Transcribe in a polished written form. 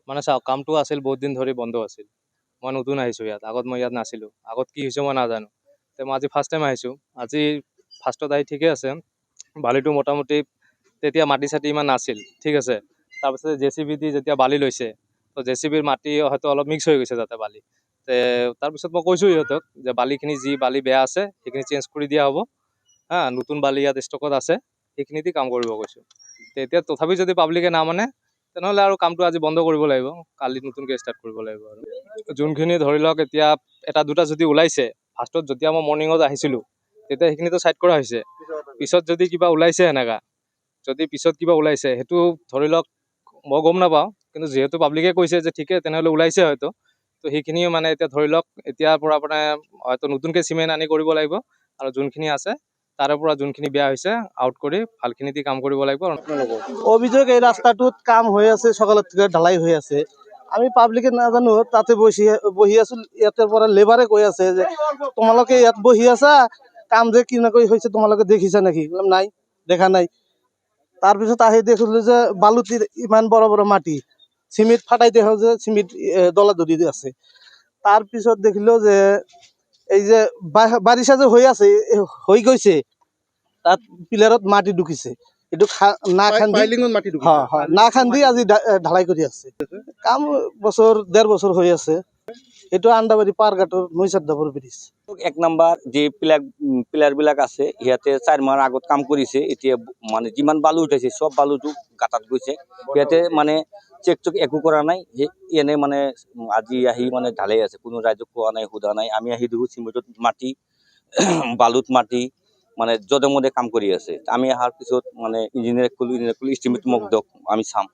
মানে চাওক কামটো আছিল বহুত দিন ধৰি বন্ধ আছিল। মই নতুন আহিছোঁ ইয়াত, আগত মই ইয়াত নাছিলোঁ। আগত কি হৈছে মই নাজানো। তো মই আজি ফাৰ্ষ্ট টাইম আহিছোঁ। আজি ফাৰ্ষ্টত আহি ঠিকে আছে, বালিটো মোটামুটি তেতিয়া মাটি চাটি ইমান নাছিল, ঠিক আছে। তাৰপিছত JCB দি যেতিয়া বালি লৈছে, তো JCBৰ মাটি হয়তো অলপ মিক্স হৈ গৈছে তাতে বালি। তাৰপিছত মই কৈছোঁ ইহঁতক যে বালিখিনি যি বালি বেয়া আছে সেইখিনি চেঞ্জ কৰি দিয়া হ'ব, নতুন বালি ইয়াত ষ্টকত আছে, সেইখিনি দি কাম কৰিব কৈছোঁ। এতিয়া তথাপি যদি পাব্লিকে নামানে তেনেহ'লে আৰু কামটো আজি বন্ধ কৰিব লাগিব, কালি নতুনকৈ ষ্টাৰ্ট কৰিব লাগিব। আৰু যোনখিনি ধৰি লওক এতিয়া এটা দুটা যদি ওলাইছে, ফাৰ্ষ্টত যেতিয়া মই মৰ্ণিঙত আহিছিলোঁ তেতিয়া সেইখিনিতো ছাইড কৰা হৈছে। পিছত যদি কিবা ওলাইছে এনেকুৱা, যদি পিছত কিবা ওলাইছে সেইটো ধৰি লওক মই গম নাপাওঁ, কিন্তু যিহেতু পাব্লিকে কৈছে যে ঠিকে তেনেহ'লে ওলাইছে হয়তো। তো সেইখিনিও মানে এতিয়া ধৰি লওক এতিয়াৰ পৰা মানে হয়তো নতুনকৈ চিমেণ্ট আনি কৰিব লাগিব, আৰু যোনখিনি আছে তাৰে পৰা যোনখিনি বেয়া হৈছে আউট কৰি ভালখিনি দি কাম কৰিব লাগিব। অভিযোগ এই ৰাস্তাটোত কাম হৈ আছে, সকালত থেকে ঢালাই হৈ আছে। আমি পাব্লিকে নাজানো, তাতে বহি আছো, ইয়াতে পৰা লেবাৰে কৈ আছে যে তোমালোকে ইয়াত বহি আছা, কাম যে কেনেকৈ হৈছে তোমালোকে দেখিছা নেকি? নাই, দেখা নাই। তাৰপিছত আহি দেখিলো যে বালুতিৰ ইমান বড় বড় মাটি, চিমেণ্ট ফাটাই দেখা যে চিমেণ্ট দলা ধৰি আছে। তাৰপিছত দেখিলো যে এই যে বাৰিষা যে হৈ গৈছে, তাত পিলাৰত মাটি ঢুকিছে, এইটো না খান্দি আজি ঢালাই কৰি আছে। কাম ডেৰ বছৰ হৈ আছে। এইটো আন্দাবাৰী পাৰঘাটৰ নৈচাদ্দাবৰ ব্ৰিজ। 1 নম্বৰ যে পিলাৰ বিলাক আছে ইয়াতে 4 মাহ আগত কাম কৰিছে। এতিয়া মানে যিমান বালু উঠাইছে সব বালুটো গাঁতাত গৈছে। ইয়াতে মানে চেক একো কৰা নাই, এনে মানে আজি আহি মানে ঢালাই আছে, কোনো ৰাইজক কোৱা নাই, সোধা নাই। আমি আহি দেখো চিমেণ্টত মাটি বালুত মাটি মানে যধে মধে কাম কৰি আছে। আমি অহাৰ পিছত মানে ইঞ্জিনিয়াৰক ক'লো, ইষ্টিমেট মোক দিয়ক, আমি চাম।